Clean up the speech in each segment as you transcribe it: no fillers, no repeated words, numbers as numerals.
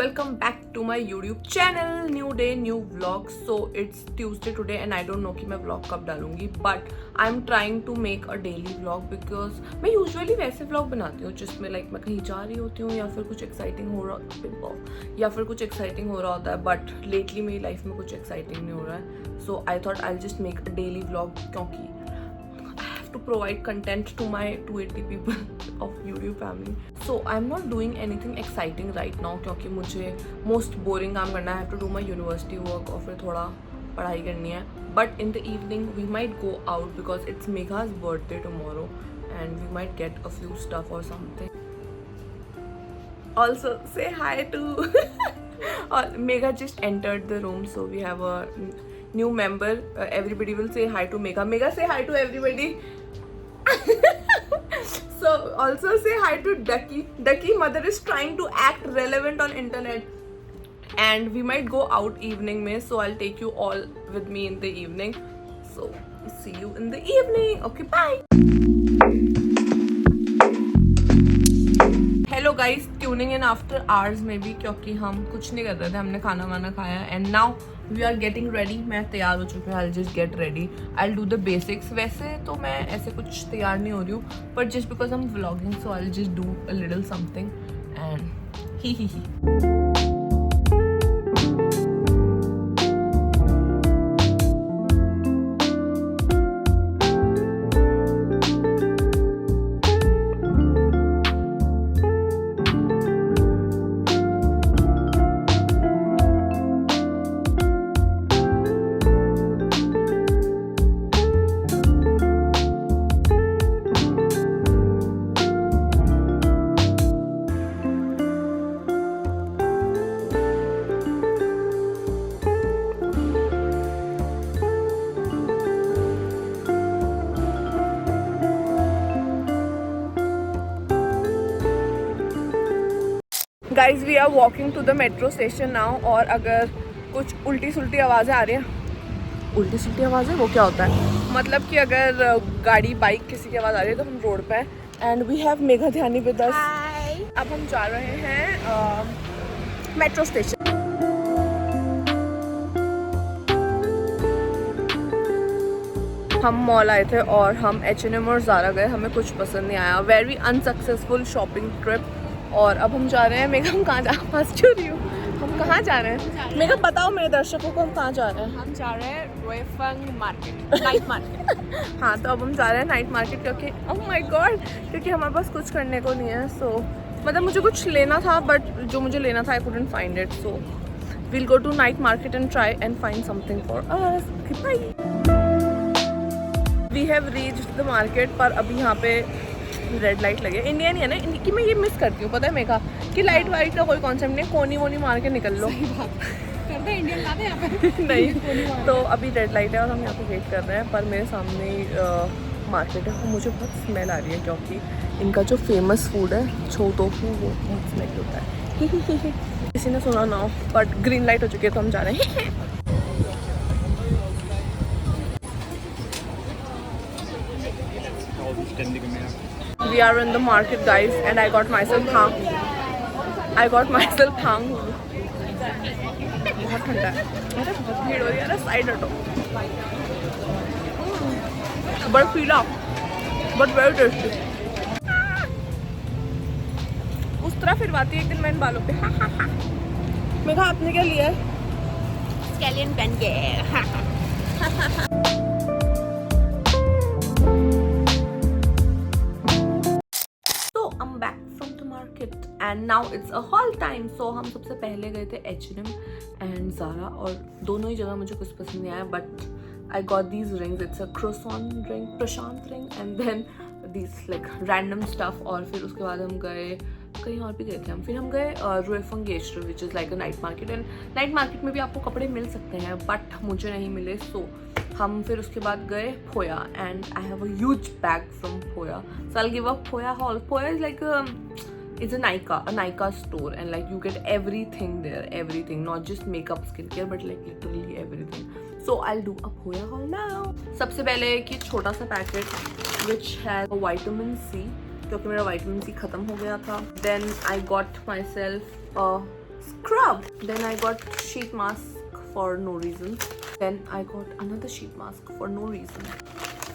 welcome back to my YouTube channel. New day, new vlog. So it's Tuesday today and I don't know कि मैं vlog कब डालूंगी, but I'm trying to make a daily vlog because मैं usually वैसे vlog बनाती हूँ जिसमें like मैं कहीं जा रही होती हूँ या फिर कुछ exciting हो रहा होता है, but lately मेरी life में कुछ exciting नहीं हो रहा है. So I thought I'll just make a daily vlog क्योंकि to provide content to my 280 people of YouTube family. So I'm not doing anything exciting right now क्योंकि मुझे most boring काम करना है. I have to do my university work और फिर थोड़ा पढ़ाई करनी है. But in the evening we might go out because it's Megha's birthday tomorrow and we might get a few stuff or something. Also say hi to Megha just entered the room, so we have a new member. Everybody will say hi to Megha. Megha, say hi to everybody. So also say hi to Ducky. Ducky mother is trying to act relevant on internet and we might go out evening mein, so I'll take you all with me in the evening. So see you in the evening. Okay, bye. Hello guys, tuning in after hours में भी क्योंकि हम कुछ नहीं कर रहे थे, हमने खाना वाना खाया and now we are getting ready. मैं तैयार हो चुकी हूँ. I just get ready, I do the basics. वैसे तो मैं ऐसे कुछ तैयार नहीं हो रही हूँ, but just because I am vlogging so I just do a little something and he. Guys we are walking to the metro station now. और अगर कुछ उल्टी सुल्टी आवाज़ें आ रही हैं, उल्टी सुल्टी आवाज़ें वो क्या होता है, मतलब कि अगर गाड़ी बाइक किसी की आवाज़ आ रही है तो हम रोड पे हैं and we have Megha Dhyani with us. अब हम जा रहे हैं मेट्रो स्टेशन. हम मॉल आए थे और हम H&M और ज़ारा गए. हमें कुछ पसंद नहीं आया. Very unsuccessful shopping trip. और अब हम जा रहे हैं. मेघा, हम कहाँ जा रही हूँ, हम कहाँ जा रहे हैं? मेघा बताओ मेरे दर्शकों को हम कहाँ जा रहे हैं. हम जा रहे हैं रोएफंग मार्केट, नाइट मार्केट. हाँ, तो अब हम जा रहे हैं नाइट मार्केट क्योंकि ओह माय गॉड, क्योंकि हमारे पास कुछ करने को नहीं है. सो मतलब मुझे कुछ लेना था बट जो मुझे लेना था I couldn't find it. So we'll go to night market and try and find something for us. Bye. We have reached the market, पर अभी यहाँ पे रेड लाइट लगे. इंडिया नहीं है ना, कि मैं ये मिस करती हूँ, पता है मेघा, कि लाइट वाइट का कोई कॉन्सेप्ट नहीं. कोनी वोनी मार के निकल लो. इंडियन लाते यहाँ पे नहीं. तो अभी रेड लाइट है और हम यहाँ पे वेट कर रहे हैं. पर मेरे सामने मार्केट है, मुझे बहुत स्मेल आ रही है क्योंकि इनका जो फेमस फूड है छो टोफू वो बहुत स्मेल होता है. किसी ने सुना ना हो, बट ग्रीन लाइट हो चुकी है तो हम जा रहे हैं. We are in the market guys and I got myself thang. बहुत ठंडा है. अरे बहुत भीड़ हो रही है. अरे साइड हटो. बर्फीला बट वेरी टेस्टी. उस तरह फिरवाती है एक दिन मैं इन बालों पे. मेघा आपने क्या लिया है? Scallion pancake. And now it's a whole time. So हम सबसे पहले गए थे H&M एंड ज़ारा और दोनों ही जगह मुझे कुछ पसंद नहीं आया. But I got these rings. It's a croissant ring, Prashant ring and then these like random stuff. और फिर उसके बाद हम गए कहीं और भी गए थे. फिर हम गए रोएफंग गेस्टर which is like a night market. And night market में भी आपको कपड़े मिल सकते हैं बट मुझे नहीं मिले. सो हम फिर उसके बाद गए foyer and I have a huge bag from foyer. So I will give a foyer hall. Foyer is like it's a Nykaa store and like you get everything there, everything, not just makeup, skincare, but like literally everything. So I'll do a Hoya haul now. सबसे पहले एक छोटा सा packet which has a vitamin C क्योंकि मेरा vitamin C खत्म हो गया था. Then I got myself a scrub. Then I got sheet mask for no reason. Then I got another sheet mask for no reason.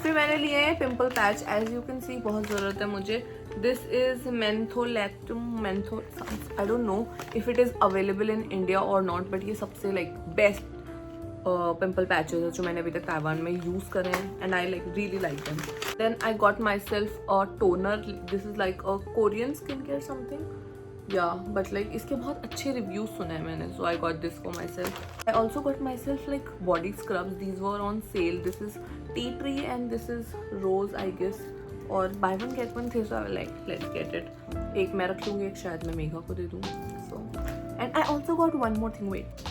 फिर मैंने लिए हैं pimple patch. As you can see बहुत ज़रूरत है मुझे. This is Mentholatum I don't know if it is available in India और not, but ये सबसे लाइक बेस्ट पिम्पल पैचेज है जो मैंने अभी तक ताइवान में यूज़ करे हैं and I like really like them. Then I got myself a toner. This is like a Korean skin care something. Yeah, but like इसके बहुत अच्छे रिव्यूज सुने हैं मैंने, so I got this for myself. I also got myself like body scrubs. These were on sale. This is tea tree and this is rose, I guess. और buy one get one थे, so I was like let's get it. एक मैं रख लूँगी, एक शायद मैं मेघा को दे दूँ. So and I also got one more thing. Wait,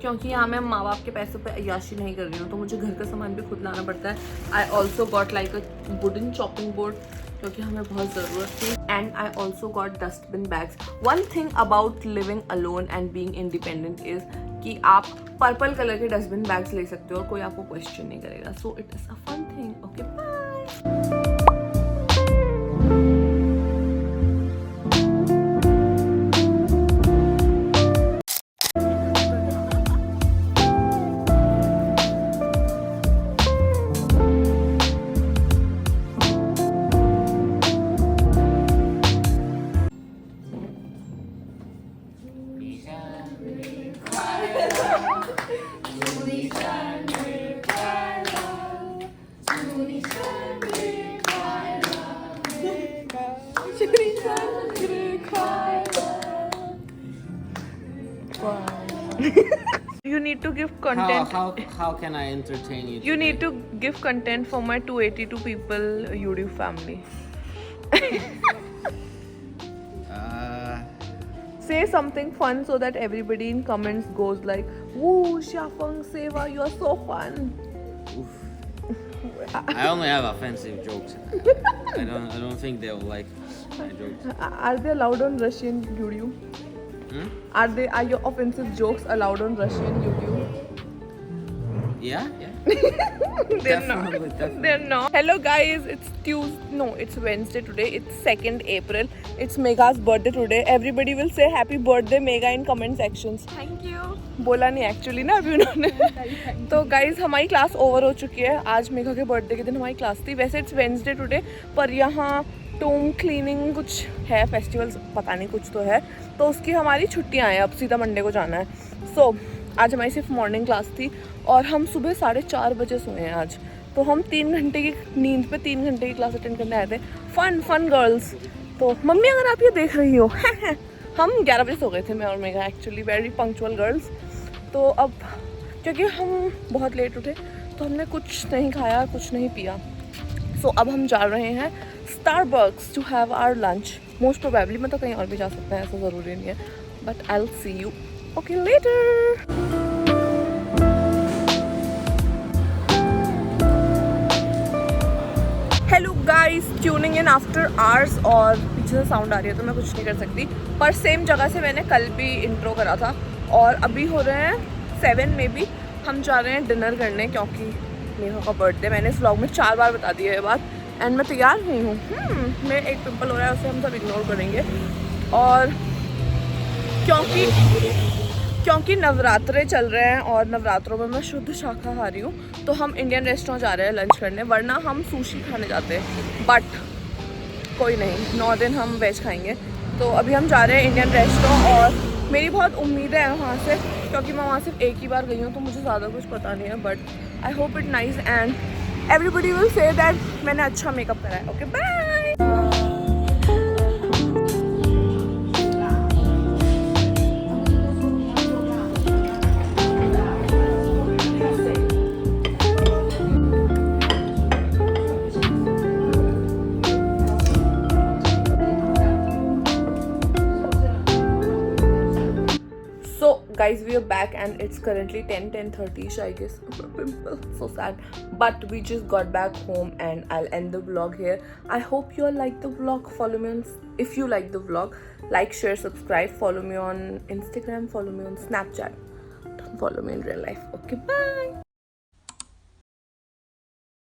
क्योंकि यहाँ मैं माँ बाप के पैसों पे अय्याशी नहीं कर रही हूँ तो मुझे घर का सामान भी खुद लाना पड़ता है. I also got like a wooden chopping board क्योंकि हमें बहुत ज़रूरत थी. And I also got dustbin bags. One thing about living alone and being independent is कि आप पर्पल कलर के डस्टबिन बैग्स ले सकते हो और कोई आपको क्वेश्चन नहीं करेगा. So it is a fun thing. Okay bye. You need to give content. How can I entertain you? You need to give content for my 282 people YouTube family. Say something fun so that everybody in comments goes like, "Woo, Xiafeng, Seva, you are so fun." Oof. I only have offensive jokes. I don't think they'll like my jokes. Are they allowed on Russian YouTube? Are your offensive jokes allowed on Russian YouTube? Yeah. They're not. They're not. Hello guys, it's Tuesday. No, it's Wednesday today. It's 2nd April. It's Megha's birthday today. Everybody will say happy birthday Megha in comment sections. Thank you. बोला नहीं actually ना अभी उन्होंने. तो guys हमारी class over हो चुकी है. आज मेघा के बर्थडे के दिन हमारी क्लास थी. वैसे इट्स वेंसडे टुडे पर यहाँ टोम क्लीनिंग कुछ है, फेस्टिवल्स पता नहीं कुछ तो है, तो उसकी हमारी छुट्टियाँ हैं. अब सीधा मंडे को जाना है. सो आज हमारी सिर्फ मॉर्निंग क्लास थी और हम सुबह 4:30 बजे सोए हैं आज. तो हम 3 घंटे की नींद पे 3 घंटे की क्लास अटेंड करने आए थे. Fun girls. तो मम्मी अगर आप ये देख रही हो हम 11 बजे सो गए थे मैं और Megha. Actually very punctual girls. तो अब क्योंकि हम बहुत लेट उठे तो हमने कुछ नहीं खाया, कुछ नहीं पिया. सो अब हम जा रहे हैं Starbucks to have our lunch. Most probably मैं तो कहीं और भी जा सकते हैं, ऐसा ज़रूरी नहीं है, but I will see you okay later. Hello guys, tuning in after hours. और पीछे से साउंड आ रही है तो मैं कुछ नहीं कर सकती, पर सेम जगह से मैंने कल भी इंट्रो करा था. और अभी हो रहे हैं 7 में भी. हम जा रहे हैं डिनर करने क्योंकि मेघा का बर्थडे. मैंने इस व्लॉग में 4 बार बता दिया है बात. एंड मैं तैयार हुई हूँ. मैं एक पिंपल हो रहा है उसे हम सब इग्नोर करेंगे. और क्योंकि नवरात्रे चल रहे हैं और नवरात्रों में मैं शुद्ध शाकाहारी हूँ तो हम इंडियन रेस्टोरेंट जा रहे हैं लंच करने, वरना हम सुशी खाने जाते हैं. बट कोई नहीं, 9 दिन हम वेज खाएंगे. तो अभी हम जा रहे हैं इंडियन रेस्टोरेंट और मेरी बहुत उम्मीद है वहाँ से क्योंकि मैं वहाँ सिर्फ एक ही बार गई हूँ तो मुझे ज़्यादा कुछ पता नहीं है. But I hope it nice and everybody will say that मैंने अच्छा मेकअप करा है. Okay bye. Guys, we are back and it's currently 10:30ish, I guess. Pimple, so sad. But we just got back home and I'll end the vlog here. I hope you all like the vlog. Follow me on, if you like the vlog, like, share, subscribe. Follow me on Instagram, follow me on Snapchat. Don't follow me in real life. Okay, bye.